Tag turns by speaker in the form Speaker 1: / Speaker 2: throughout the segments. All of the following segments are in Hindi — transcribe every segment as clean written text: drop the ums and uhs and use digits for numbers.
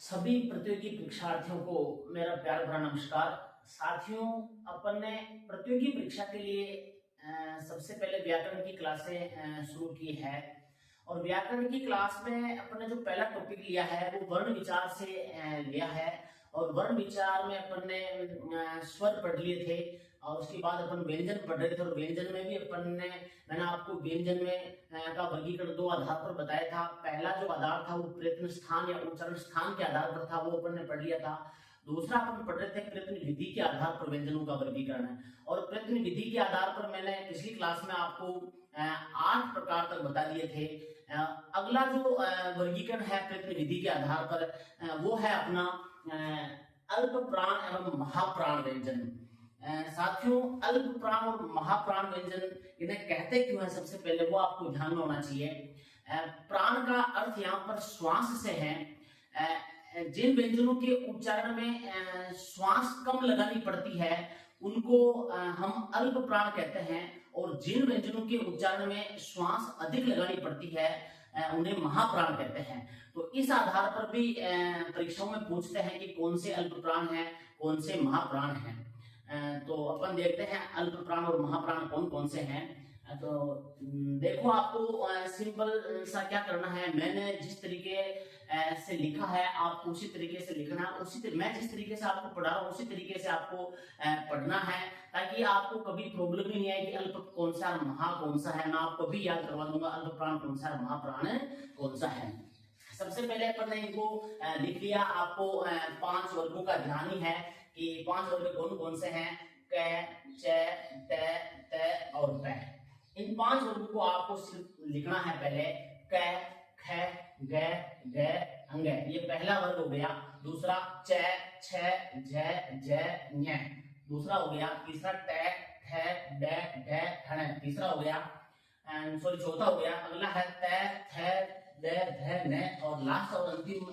Speaker 1: सभी प्रतियोगी परीक्षार्थियों को मेरा प्यार भरा नमस्कार। साथियों, अपन ने प्रतियोगी परीक्षा के लिए सबसे पहले व्याकरण की क्लासें शुरू की है और व्याकरण की क्लास में अपन ने जो पहला टॉपिक लिया है वो वर्ण विचार से लिया है। और वर्ण विचार में अपन ने स्वर पढ़ लिए थे और उसके बाद अपन व्यंजन पढ़ रहे थे। और व्यंजन में भी मैंने आपको व्यंजन में का वर्गीकरण दो आधार पर बताया था। पहला जो आधार था वो प्रयत्न स्थान या उच्चारण स्थान के आधार पर था, वो अपन ने पढ़ लिया था। दूसरा अपन पढ़ रहे थे प्रयत्न विधि के आधार पर व्यंजनों का वर्गीकरण है। और प्रयत्न विधि के आधार पर मैंने पिछली क्लास में आपको 8 प्रकार तक बता दिए थे। अगला जो वर्गीकरण है प्रयत्न विधि के आधार पर वो है अपना अल्प प्राण एवं महाप्राण व्यंजन। साथियों, अल्प प्राण और महाप्राण व्यंजन इन्हें कहते क्यों है, सबसे पहले वो आपको ध्यान में होना चाहिए। प्राण का अर्थ यहाँ पर श्वास से है। जिन व्यंजनों के उच्चारण में श्वास कम लगानी पड़ती है उनको हम अल्प प्राण कहते हैं, और जिन व्यंजनों के उच्चारण में श्वास अधिक लगानी पड़ती है उन्हें महाप्राण कहते हैं। तो इस आधार पर भी परीक्षाओं में पूछते हैं कि कौन से अल्प प्राण है, कौन से महाप्राण हैं। तो अपन देखते हैं अल्प प्राण और महाप्राण कौन कौन से हैं। तो देखो, आपको सिंपल सा क्या करना है, मैंने जिस तरीके से लिखा है आपको उसी तरीके से लिखना है। मैं जिस तरीके से आपको पढ़ा रहा हूँ उसी तरीके से आपको पढ़ना है, ताकि आपको कभी प्रॉब्लम ही नहीं आए कि अल्प कौन सा और महा कौन सा है। मैं आपको भी याद करवा दूंगा अल्प प्राण कौन सा और महाप्राण कौन सा है। सबसे पहले अपन ने इनको लिख लिया। आपको 5 वर्गों का ध्यान ही है कि 5 वर्ग कौन कौन से हैं, क, च, त और प। इन 5 वर्गों को आपको सिर्फ लिखना है पहले। क, ख, ग, घ, अंग, ये पहला वर्ग हो गया। दूसरा च, छ, झ, झ, ञ, दूसरा हो गया। तीसरा ट, ठ, ड, ढ, हण, तीसरा हो गया। चौथा हो गया। अगला है त, थ, द, ध, न, और लास्ट और अंतिम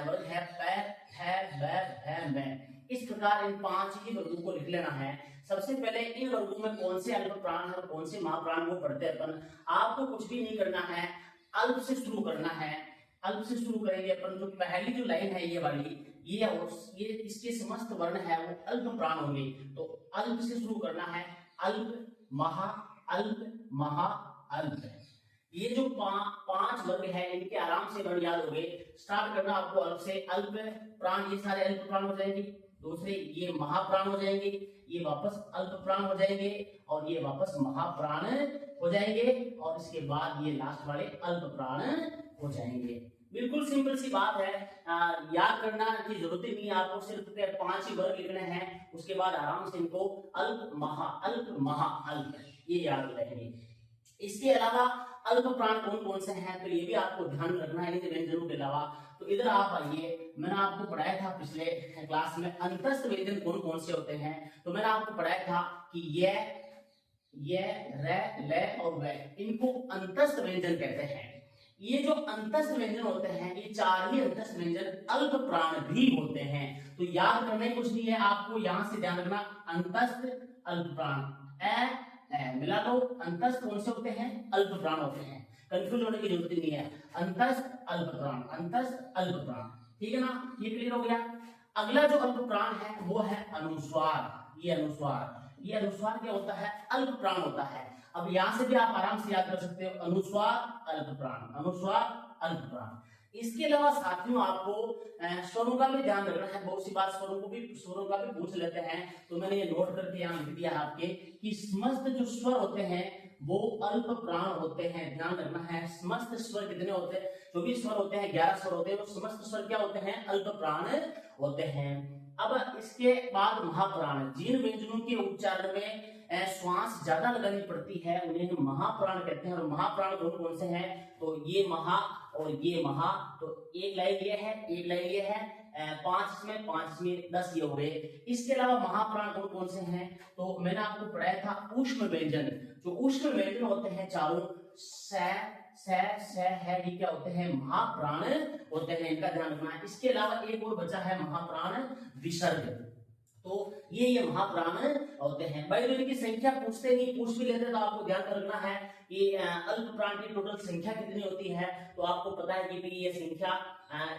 Speaker 1: वर्ग है प, थ, ब, भ, म। इस प्रकार इन 5 ही वर्गों को लिख लेना है। सबसे पहले इन वर्गों में कौन से अल्प प्राण है और कौन से महाप्राण वो पढ़ते हैं अपन। आपको कुछ भी नहीं करना है, अल्प से शुरू करना है। अल्प से शुरू करेंगे अपन। जो पहली जो लाइन है ये वाली, ये इसके समस्त वर्ण है वो अल्प प्राण होंगे। तो अल्प से शुरू करना है। अल्प, महा, अल्प, महा, अल्प। ये जो 5 वर्ग है इनके आराम से वर्ण याद हो गए। स्टार्ट करना आपको अल्प से। अल्प प्राण, ये सारे अल्प प्राण हो जाएंगे। दूसरे ये महाप्राण हो जाएंगे, ये वापस अल्प प्राण हो जाएंगे, और ये वापस महाप्राण हो जाएंगे, और इसके बाद ये लास्ट वाले अल्प प्राण हो जाएंगे। बिल्कुल सिंपल सी बात है। याद करना की जरूरत ही नहीं है, आपको सिर्फ 5 ही वर्ग लिखने हैं। उसके बाद आराम से इनको अल्प, महा, अल्प ये याद रहेंगे। इसके अलावा अल्प प्राण कौन कौन से हैं, तो ये भी आपको ध्यान रखना है इन व्यंजनों के अलावा। तो इधर आप आइए, मैंने आपको पढ़ाया था पिछले क्लास में अंतस्थ व्यंजन कौन कौन से होते हैं। तो मैंने आपको पढ़ाया था कि ये, र, ल और व, इनको अंतस्थ व्यंजन कहते हैं। ये जो अंतस्थ व्यंजन होते हैं, ये 4 ही अंतस्थ व्यंजन अल्प प्राण भी होते हैं। तो याद करने कुछ नहीं है, आपको यहां से ध्यान रखना अल्प प्राण मिला लो। अंतस्थ कौन से होते हैं, अल्प प्राण होते हैं। कंफ्यूज होने की जरूरत नहीं है। अंतस्थ अल्प प्राण, अंतस्थ अल्प प्राण, ठीक है ना। ये क्लियर हो गया। अगला जो अल्प प्राण है वो है अनुस्वार। ये अनुस्वार क्या होता है, अल्प प्राण होता है। अब यहां से भी आप आराम से याद कर सकते हो, अनुस्वार अल्प प्राण, अनुस्वार अल्प प्राण। इसके अलावा साथियों आपको स्वरों का भी ध्यान रखना है। बहुत सी बात स्वरों का भी पूछ लेते हैं, तो मैंने ये नोट करके यहाँ लिख दिया आपके कि समस्त जो स्वर होते हैं वो अल्प प्राण होते हैं। ध्यान रखना है, समस्त स्वर कितने होते हैं, जो भी स्वर होते हैं 11 स्वर होते हैं, वो समस्त स्वर क्या होते हैं, अल्प प्राण होते हैं। अब इसके बाद महाप्राण, जिन व्यंजनों के उच्चारण में श्वास ज्यादा लगानी पड़ती है उन्हें महाप्राण कहते हैं। और महाप्राण कौन कौन से हैं, तो ये महा और ये महा। तो एक लाइन ये है, एक लाइन ये है, 5 में 5 में 10 ये हो गए। इसके अलावा महाप्राण कौन कौन से हैं, तो मैंने आपको पढ़ाया था ऊष्म व्यंजन। जो ऊष्म व्यंजन होते हैं चारों, स, है, ये क्या होते हैं, महाप्राण होते हैं। इनका ध्यान रखना है। इसके अलावा एक और बचा है महाप्राण विसर्ग। तो ये महाप्राण होते हैं। भाई जो इनकी संख्या पूछते नहीं, पूछ भी लेते तो आपको ध्यान रखना है कि अल्प प्राण की टोटल संख्या कितनी होती है। तो आपको पता है कि ये संख्या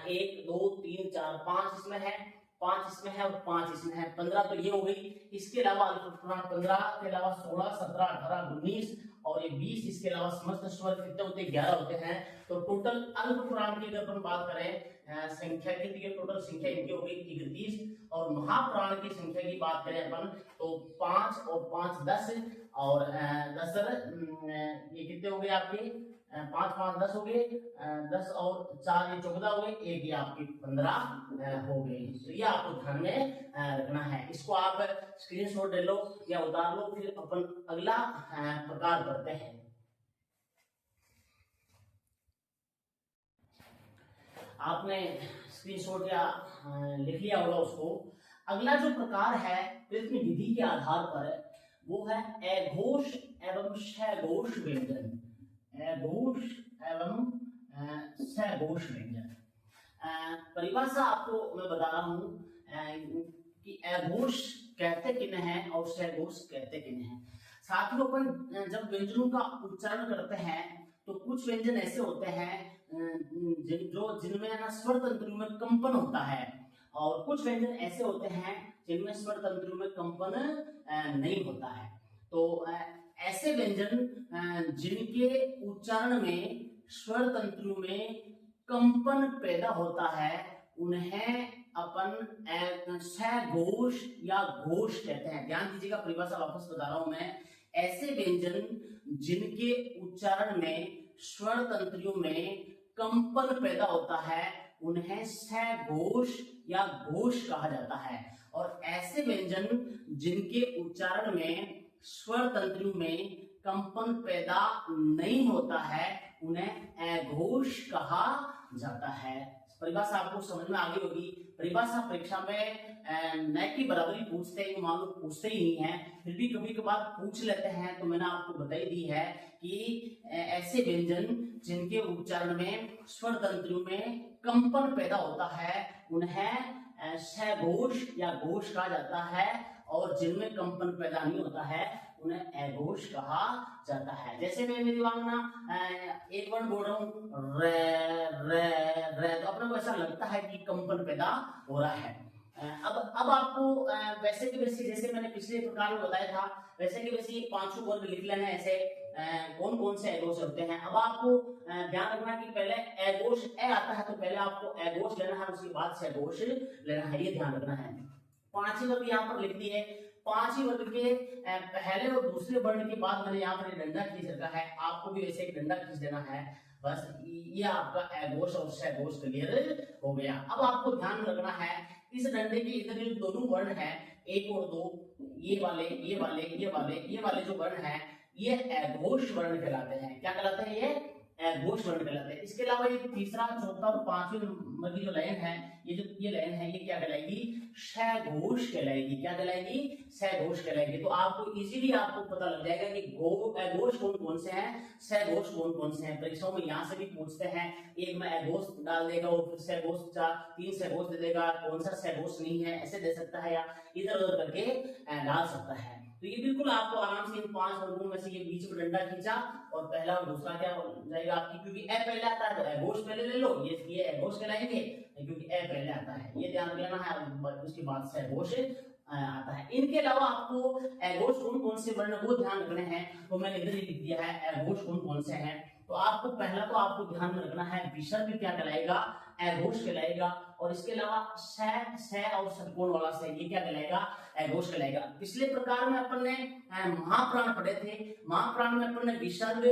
Speaker 1: 1 2 3 4 5 इसमें है, 5 इसमें है और 5 इसमें है, 15 तो ये हो गई। इसके अलावा अल्प प्राण 15 के अलावा 16 17 18 19 और ये 20, इसके अलावा समस्त स्वर कितने होते हैं, 11 होते हैं। तो टोटल अल्प प्राण की अगर अपन बात करें संख्या की, तो ये टोटल संख्या इनकी हो गई 31। और महाप्राण की संख्या की बात करें अपन तो 5 और 5 10 और 10 ये कितने हो गए आपके 5 5 10 हो गए, 10 और 4 ये 14 हो गए, एक ये आपके 15 हो गए। तो ये आपको ध्यान में रखना है। इसको आप स्क्रीनशॉट ले लो या उतार लो, फिर अपन अगला प्रकार करते हैं। आपने स्क्रीनशॉट या लिख लिया होगा उसको। अगला जो प्रकार है कृत्रिम विधि के आधार पर वो है अघोष एवं सघोष व्यंजन। अघोष एवं सघोष व्यंजन परिभाषा आपको मैं बता रहा हूं कि अघोष कहते किन्हें हैं और सघोष कहते किन्हें हैं। साथियों अपन जब व्यंजनों का उच्चारण करते हैं तो कुछ व्यंजन ऐसे होते हैं जिनमें ना स्वर तंत्रों में कंपन होता है, और कुछ व्यंजन ऐसे होते हैं जिनमें स्वर तंत्रों में कंपन नहीं होता है। तो ऐसे व्यंजन जिनके उच्चारण में स्वर तंत्रों में कंपन पैदा होता है उन्हें अपन सघोष या घोष कहते हैं। ध्यान दीजिएगा, परिभाषा वापस बता रहा हूं मैं। ऐसे व्यंजन जिनके उच्चारण में स्वर तंत्रियों में कंपन पैदा होता है उन्हें सघोष या घोष कहा जाता है। और ऐसे व्यंजन जिनके उच्चारण में स्वर तंत्रियों में कंपन पैदा नहीं होता है उन्हें अघोष कहा जाता है। परिभाषा आपको समझ में आ गई होगी। परिभाषा परीक्षा में न की बराबरी पूछते ही मान लो पूछते ही नहीं है, फिर भी कभी कभार पूछ लेते हैं। तो मैंने आपको बताई दी है कि ऐसे व्यंजन जिनके उच्चारण में स्वर तंत्रियों में कंपन पैदा होता है उन्हें सघोष या घोष कहा जाता है, और जिनमें कंपन पैदा नहीं होता है उन्हें अघोष कहा जाता है। जैसे मैं मेरी एक वर्ड बोल रहा हूँ रे रे रे, तो अपने को ऐसा लगता है कि कंपन पैदा हो रहा है। अब आपको वैसे के वैसे जैसे मैंने पिछले प्रकार में बताया था वैसे के वैसे ये पांचों वर्ग लिख लेना है। ऐसे कौन कौन से अघोष होते हैं। अब आपको ध्यान रखना कि पहले अघोष ए आता है तो पहले आपको अघोष लेना है, उसके बाद सघोष लेना है, ये ध्यान रखना है। 5 वर्ग यहाँ पर लिख दिए। 5 वर्ग के पहले और दूसरे वर्ण के बाद मैंने यहाँ पर डंडा खींच रखा है, आपको भी वैसे एक डंडा खींच देना है। बस ये आपका अघोष और सघोष क्लियर हो गया। अब आपको ध्यान रखना है इस डंडे के इधर जो दोनों वर्ण है 1 और 2, ये वाले ये वाले ये वाले ये वाले जो वर्ण है ये अघोष वर्ण कहलाते हैं। क्या कहलाते हैं? ये अघोष वर्ण कहलाते हैं। इसके अलावा ये तीसरा चौथा और 5वीं नंबर की जो लाइन है, ये लाइन है, ये क्या कहलाएगी? सघोष कहलाएगी। क्या कहलाएगी? सघोष कहलाएगी। तो आपको इजीली आपको पता लग जाएगा कि अघोष कौन कौन से हैं, सघोष कौन कौन से हैं। परीक्षाओं में यहाँ से भी पूछते हैं, एक में अघोष डाल देगा वो, फिर सघोष 3 सघोष दे देगा, कौन सा सघोष नहीं है ऐसे दे सकता है, या इधर उधर करके डाल सकता है। तो ये बिल्कुल आपको आराम से इन 5 वर्गों में से ये बीच में डंडा खींचा और पहला और दूसरा क्या हो जाएगा आपकी, क्योंकि ए पहले आता है तो अघोष पहले ले लो, ये अघोष कहलाएंगे क्योंकि ए पहले आता है, ये ध्यान रखना है। उसके बाद से अघोष आता है। इनके अलावा आपको अघोष कौन कौन से वर्ण वो ध्यान रखने हैं, तो मैंने इधर ही लिख दिया है अघोष कौन कौन से हैं। तो आपको पहला तो आपको ध्यान में रखना है विसर्ग क्या कहलाएगा? अघोष कहलाएगा। और इसके अलावा स और षटकोण वाला से ये क्या कहलाएगा? अघोष कहलाएगा। पिछले प्रकार में अपन ने महाप्राण पढ़े थे। महाप्राण में अपन ने विसर्ग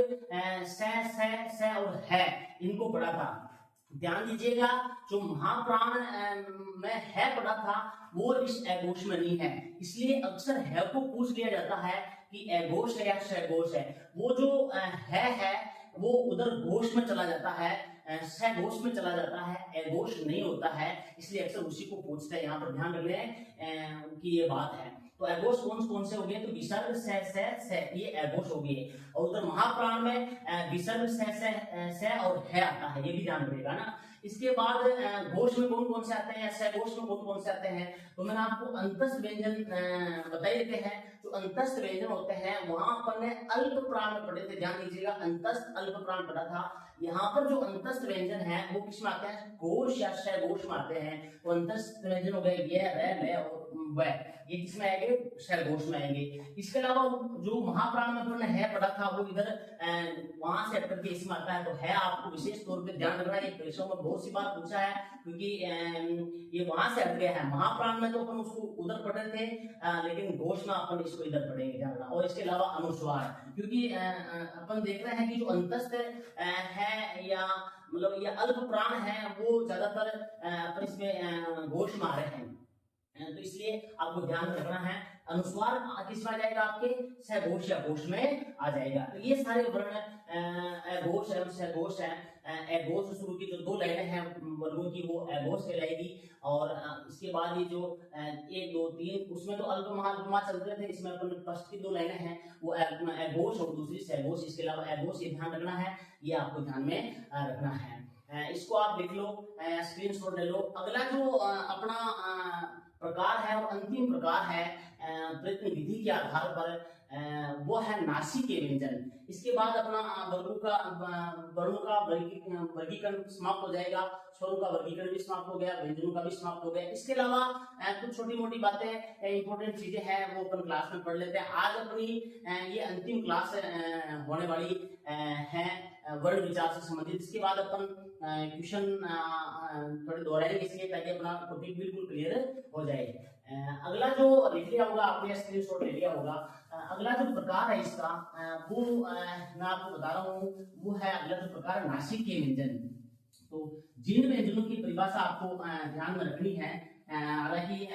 Speaker 1: स और है इनको पढ़ा था। ध्यान दीजिएगा, जो महाप्राण में है पढ़ा था वो इस अघोष में नहीं है, इसलिए अक्सर है को पूछ लिया जाता है कि अघोष है या सघोष है। वो जो है वो उधर घोष में चला जाता है, सघोष में चला जाता है, अघोष नहीं होता है, इसलिए अक्सर उसी को पूछते हैं। यहाँ पर ध्यान रख लें कि ये बात है। तो अघोष कौन कौन से हो गए? तो विसर्ग स ये अघोष हो गए, और उधर महाप्राण में विसर्ग स और है आता है, ये भी ध्यान रखिएगा ना। इसके बाद घोष में कौन कौन से आते हैं, सघोष में कौन कौन से आते हैं। तो मैंने आपको अंतस्थ व्यंजन बताई देते हैं। जो अंतस्थ व्यंजन होते हैं वहां अपन ने अल्प प्राण में पढ़े थे, ध्यान दीजिएगा, अंतस्थ अल्प प्राण पढ़ा था। यहाँ पर जो अंतस्थ व्यंजन है वो किस में आते हैं, घोष या सघोष में आते हैं। तो अंतस्थ व्यंजन हो गए ये, र, ल और व, ये किसमें आएंगे, सघोष में आएंगे। इसके अलावा जो महाप्राण में अपन है पढ़ा था वो इधर वहां से हटकर के इसमें आता है। तो है आपको विशेष तौर पे ध्यान रखना है, ये परीक्षाओं में बहुत सी बार पूछा है, क्योंकि ये वहां से हट गया है। महाप्राण में तो अपन उसको उधर पढ़े थे, लेकिन घोष में अपन इसको इधर पढ़ेंगे, ध्यान रखना। और इसके अलावा अनुस्वार, क्योंकि अपन देख रहे हैं कि जो अंतस्थ है या मतलब ये अल्प प्राण है वो ज्यादातर अपन इसमें घोष में आ रहे हैं। तो इसलिए आपको ध्यान रखना है, अनुस्वार किसमें आ जाएगा, आपके सघोष या घोष में आ जाएगा। तो ये सारे वर्ण घोष एवं सघोष है। घोष से शुरू की जो दो लाइनें हैं वर्गों की वो घोष कहलाएगी। और इसके बाद ये जो 1 2 3 उसमें तो अल्प महा चल रहे थे, इसमें अपन फर्स्ट की 2 लाइनें हैं वो घोष और दूसरी सघोष। इसके अलावा घोष, ये ध्यान रखना है, ये आपको ध्यान में रखना है। इसको आप लिख लो, स्क्रीनशॉट ले लो। अगला जो अपना प्रकार है और अंतिम प्रकार है प्रयत्न विधि के आधार पर, वो है नासिकीय व्यंजन। इसके बाद अपना वर्णों का वर्गीकरण समाप्त हो जाएगा, स्वरों का वर्गीकरण भी समाप्त हो गया, व्यंजनों का भी समाप्त हो गया। इसके अलावा कुछ छोटी मोटी बातें, इंपॉर्टेंट चीजें हैं वो अपन क्लास में पढ़ लेते हैं। आज अपनी ये अंतिम क्लास होने वाली है वर्ण विचार से संबंधित। इसके बाद अपन क्वेश्चन थोड़े दोहराएंगे इसलिए, ताकि अपना टॉपिक बिल्कुल क्लियर हो जाए। अगला जो लिख लिया होगा आपने, स्क्रीनशॉट ले लिया होगा, अगला जो प्रकार है इसका वो मैं आपको बता रहा हूँ, वो है अगला जो प्रकार है नासिकीय व्यंजन। तो जिन व्यंजनों की परिभाषा आपको ध्यान में रखनी है, हालांकि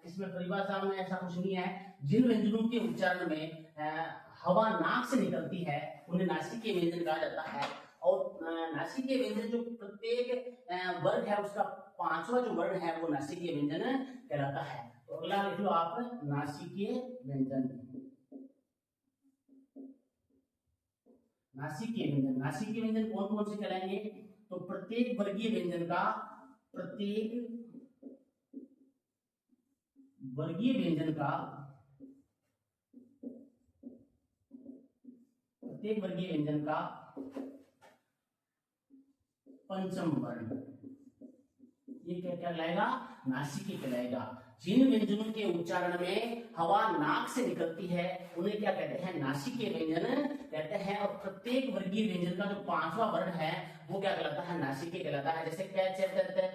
Speaker 1: इसमें परिभाषा में ऐसा कुछ नहीं है, जिन व्यंजनों के उच्चारण में हवा नाक से निकलती है उन्हें नासिकीय व्यंजन कहा जाता है। और नासिकीय व्यंजन जो प्रत्येक वर्ग है उसका 5वां जो वर्ण है वो नासिकीय व्यंजन कहलाता है। तो अगला लिख लो आप, नासिकीय व्यंजन। नासिकीय व्यंजन, नासिकीय व्यंजन कौन कौन से कहलाएंगे, तो प्रत्येक वर्गीय व्यंजन का, प्रत्येक वर्गीय व्यंजन का, प्रत्येक वर्गीय व्यंजन का 5वां वर्ण, ये क्या कहलाएगा, नासिकीय कहलाएगा। जिन व्यंजनों के उच्चारण में हवा नाक से निकलती है उन्हें क्या कहते हैं, नासिकीय व्यंजन कहते हैं। और प्रत्येक वर्गीय व्यंजन का जो 5वां वर्ण है वो क्या कहलाता है, नासिकीय कहलाता है। जैसे कै चे ते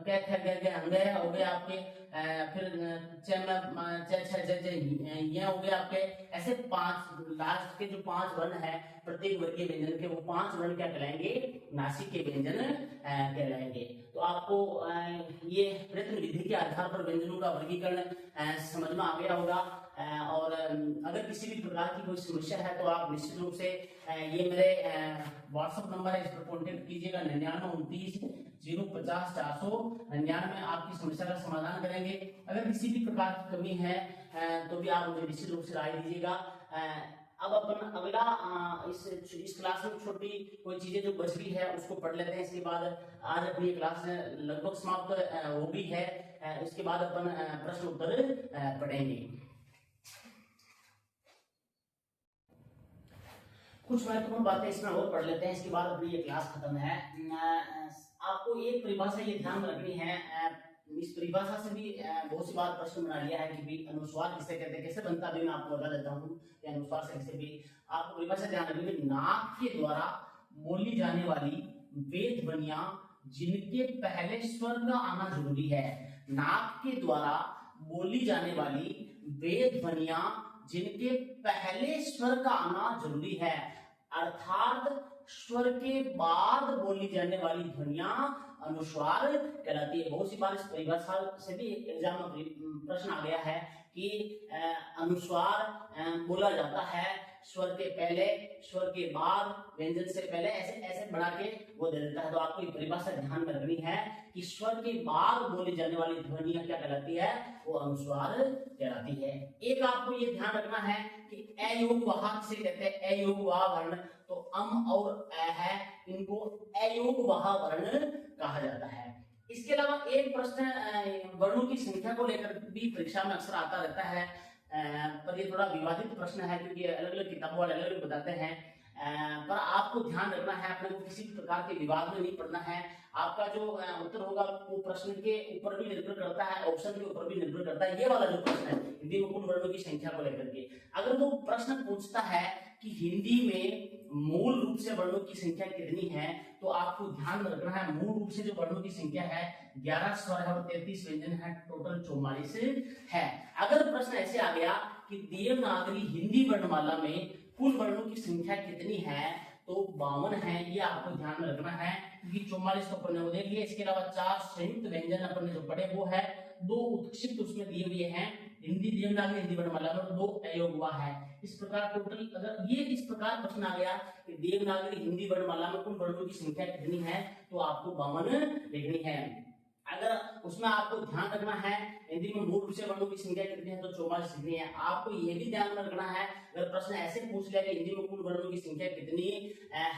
Speaker 1: कै ख ग ग अंग हो गए आपके, फिर च म च छ ज ज ये हो गए आपके। ऐसे 5 लास्ट के जो 5 वर्ण है प्रत्येक वर्गीय व्यंजन के, वो 5 वर्ण क्या कहलाएंगे, नासिकीय व्यंजन कहलाएंगे। तो आपको ये प्रयत्न विधि के आधार पर व्यंजनों का वर्गीकरण समझ में आ गया होगा। और अगर किसी भी प्रकार की कोई समस्या है तो आप निश्चित रूप से ये मेरे व्हाट्सएप नंबर है, इस पर कॉन्टेक्ट कीजिएगा। 9929 050 499 आपकी समस्या का समाधान करेंगे। अगर किसी भी प्रकार की कमी है तो भी आप मुझे निश्चित रूप से राय दीजिएगा। अब अपन अगला इस क्लास में छोटी कोई चीजें जो बच गई है उसको पढ़ लेते हैं। इसके बाद आज अपनी क्लास लगभग समाप्त हो गई है। इसके बाद अपन प्रश्न उत्तर पढ़ेंगे। कुछ महत्वपूर्ण बातें इसमें और पढ़ लेते हैं, इसके बाद अपनी ये क्लास खत्म है। आपको एक परिभाषा ये ध्यान रखनी है, इस परिभाषा से भी बहुत सी बार प्रश्न बना लिया है कि भी अनुस्वार किसे कहते हैं, कैसे बनता है, मैं आपको बता देता हूँ कि अनुस्वार से कैसे भी आपको परिभाषा ध्यान रखनी है। नाक के द्वारा बोली जाने वाली वे ध्वनियां जिनके पहले स्वर का आना जरूरी है। नाक के द्वारा बोली जाने वाली वे ध्वनियां जिनके पहले स्वर का आना जरूरी है, अर्थात स्वर के बाद बोली जाने वाली ध्वनियां अनुस्वार कहलाती है। बहुत सी बार इस परिभाषा से भी एग्जाम में प्रश्न आ गया है कि अनुस्वार बोला जाता है स्वर के पहले, स्वर के बाद, व्यंजन से पहले, ऐसे ऐसे बढ़ा के वो दे देता है। तो आपको ये परिभाषा ध्यान में रखनी है कि स्वर के बाद बोली जाने वाली ध्वनियां क्या कहलाती है, वो अनुस्वार कहलाती है। एक आपको ये ध्यान रखना है कि अयोग वाहक से कहते हैं, अयोग वाह वर्ण तो अम और अ है, इनको अयोगवाह वर्ण कहा जाता है। इसके अलावा एक प्रश्न वर्णों की संख्या को लेकर भी परीक्षा में अक्सर आता रहता है, पर ये थोड़ा विवादित प्रश्न है क्योंकि अलग अलग किताबों वाले अलग अलग बताते हैं। पर आपको ध्यान रखना है, अपने को किसी भी प्रकार के विवाद में नहीं पड़ना है। आपका जो उत्तर होगा वो प्रश्न के ऊपर भी निर्भर करता है, ऑप्शन के ऊपर भी निर्भर करता है। ये वाला जो प्रश्न है हिंदी में कुल वर्णों की संख्या को लेकर के, अगर वो प्रश्न पूछता है कि हिंदी में मूल रूप से वर्णों की संख्या कितनी है, तो आपको ध्यान रखना है मूल रूप से जो वर्णों की संख्या है 11 स्वर है और 33 व्यंजन है, टोटल 44 है। अगर प्रश्न ऐसे आ गया कि देवनागरी हिंदी वर्णमाला में कुल वर्णों की संख्या कितनी है, तो 52 है, ये आपको ध्यान में रखना है क्योंकि 44 तो अपन ने वो देख लिया। इसके अलावा 4 संयुक्त व्यंजन अपन ने जो पढ़े वो है, 2 उत्क्षिप्त उसमें दिए हुए हैं हिंदी देवनागरी हिंदी वर्णमाला में, 2 अयोगवाह है। इस प्रकार टोटल अगर ये इस प्रकार प्रश्न आ गया कि देवनागरी हिंदी वर्णमाला में कुल वर्णों की संख्या कितनी है, तो आपको 52 लिखनी है। अगर उसमें आपको ध्यान रखना है हिंदी में मूल रूप से वर्णों की संख्या कितनी है, तो 44 लिखनी है। आपको ये भी ध्यान में रखना है अगर प्रश्न ऐसे पूछ लिया कि हिंदी में कुल वर्णों की संख्या कितनी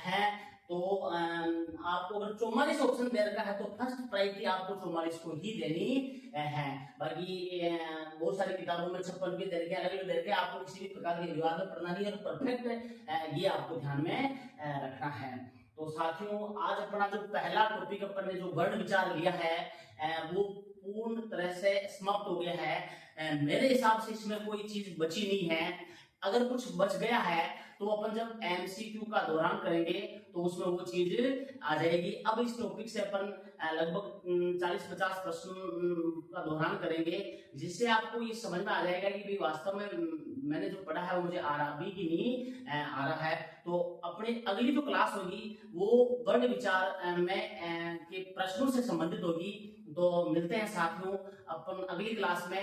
Speaker 1: है, तो आपको अगर 44 ऑप्शन दे रखा है तो फर्स्ट प्रायोरिटी आपको 44 को ही देनी है। बाकी बहुत सारी किताबों में 56 भी दे रखे, अलग अलग दे रखे, आपको किसी भी प्रकार के विवाद में पड़ना नहीं है और परफेक्ट ये आपको ध्यान में रखना है। तो साथियों, आज अपना जो पहला टॉपिक अपन ने जो वर्ण विचार लिया है वो पूर्ण तरह से समाप्त हो गया है। मेरे हिसाब से इसमें कोई चीज बची नहीं है। अगर कुछ बच गया है तो अपन जब एमसीक्यू का दौरान करेंगे तो उसमें वो चीज आ जाएगी। अब इस टॉपिक से अपन लगभग 40-50 प्रश्न का दौरान करेंगे, जिससे आपको ये समझ में आ जाएगा कि भाई वास्तव में मैंने जो पढ़ा है वो मुझे आ रहा भी कि नहीं आ रहा है। तो अपने अगली जो क्लास होगी वो वर्ण विचार में के प्रश्नों से संबंधित होगी। तो मिलते हैं साथियों अपन अगली क्लास में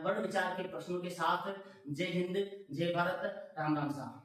Speaker 1: वर्ण विचार के प्रश्नों के साथ। जय हिंद, जय भारत, राम राम साहब।